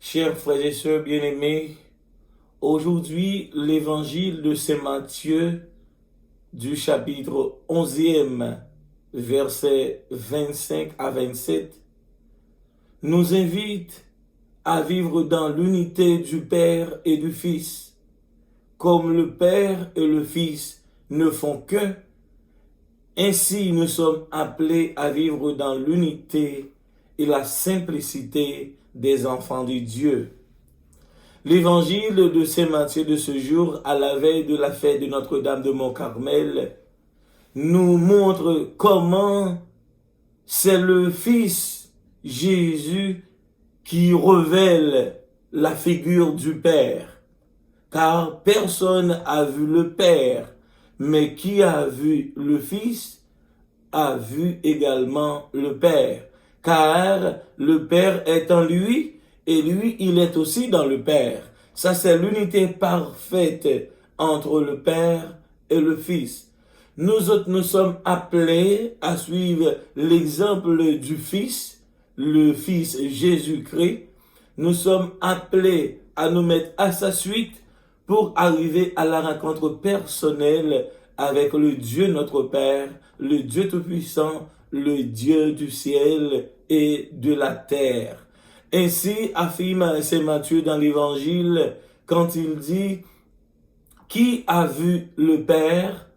Chers frères et sœurs bien-aimés, aujourd'hui, l'évangile de Saint Matthieu du chapitre 11e, versets 25 à 27, nous invite à vivre dans l'unité du Père et du Fils. Comme le Père et le Fils ne font qu'un, ainsi nous sommes appelés à vivre dans l'unité et la simplicité des enfants de Dieu. L'évangile de Saint Matthieu de ce jour, à la veille de la fête de Notre-Dame de Mont-Carmel, nous montre comment c'est le Fils Jésus qui révèle la figure du Père. Car personne n'a vu le Père, mais qui a vu le Fils a vu également le Père. Car le Père est en lui, et lui, il est aussi dans le Père. Ça, c'est l'unité parfaite entre le Père et le Fils. Nous autres, nous sommes appelés à suivre l'exemple du Fils, le Fils Jésus-Christ. Nous sommes appelés à nous mettre à sa suite pour arriver à la rencontre personnelle avec le Dieu notre Père, le Dieu Tout-Puissant, le Dieu du ciel et de la terre. Ainsi affirme Saint Matthieu dans l'Évangile quand il dit « Qui a vu le Père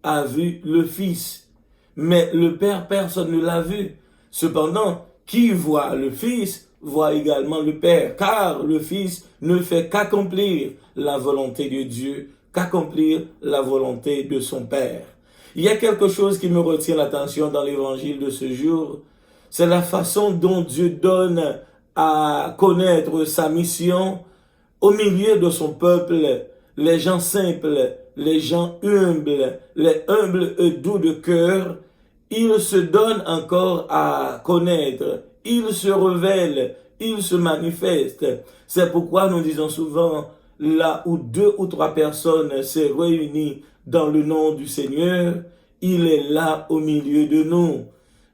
a vu le Fils. » Mais le Père, personne ne l'a vu. Cependant, qui voit le Fils voit également le Père, car le Fils ne fait qu'accomplir la volonté de Dieu, qu'accomplir la volonté de son Père. Il y a quelque chose qui me retient l'attention dans l'Évangile de ce jour, c'est la façon dont Dieu donne à connaître sa mission au milieu de son peuple, les gens simples, les gens humbles, les humbles et doux de cœur. Il se donne encore à connaître, il se révèle, il se manifeste. C'est pourquoi nous disons souvent, là où 2 ou 3 personnes se réunissent dans le nom du Seigneur, il est là au milieu de nous.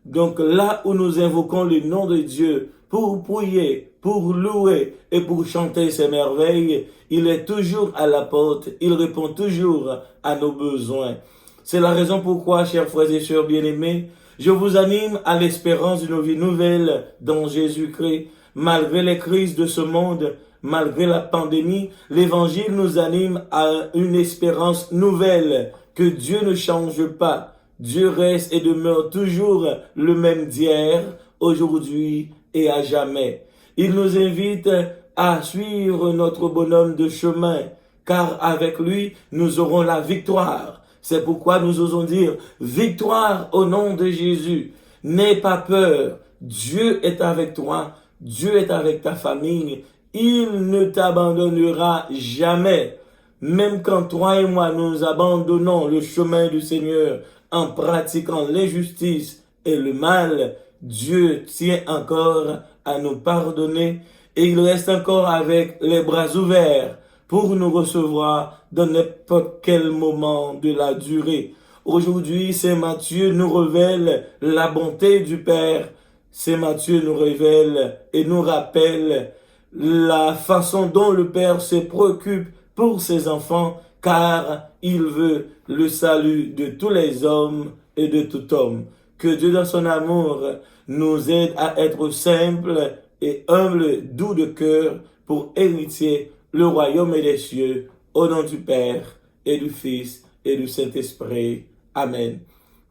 Donc là où nous invoquons le nom de Dieu pour prier, pour louer et pour chanter ses merveilles, il est toujours à la porte, il répond toujours à nos besoins. C'est la raison pourquoi, chers frères et sœurs bien-aimés, je vous anime à l'espérance d'une vie nouvelle dans Jésus-Christ. Malgré les crises de ce monde, malgré la pandémie, l'Évangile nous anime à une espérance nouvelle, que Dieu ne change pas. Dieu reste et demeure toujours le même d'hier, aujourd'hui et à jamais. Il nous invite à suivre notre bonhomme de chemin, car avec lui, nous aurons la victoire. C'est pourquoi nous osons dire victoire au nom de Jésus. N'aie pas peur. Dieu est avec toi. Dieu est avec ta famille. Il ne t'abandonnera jamais. Même quand toi et moi nous abandonnons le chemin du Seigneur en pratiquant l'injustice et le mal, Dieu tient encore à nous pardonner et il reste encore avec les bras ouverts pour nous recevoir dans n'importe quel moment de la durée. Aujourd'hui, Saint Matthieu nous révèle la bonté du Père. Saint Matthieu nous révèle et nous rappelle la façon dont le Père se préoccupe pour ses enfants, car il veut le salut de tous les hommes et de tout homme. Que Dieu dans son amour nous aide à être simples et humbles, doux de cœur, pour hériter le royaume des cieux, au nom du Père et du Fils et du Saint-Esprit. Amen.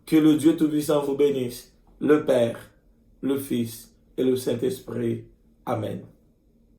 Que le Dieu Tout-Puissant vous bénisse, le Père, le Fils et le Saint-Esprit. Amen.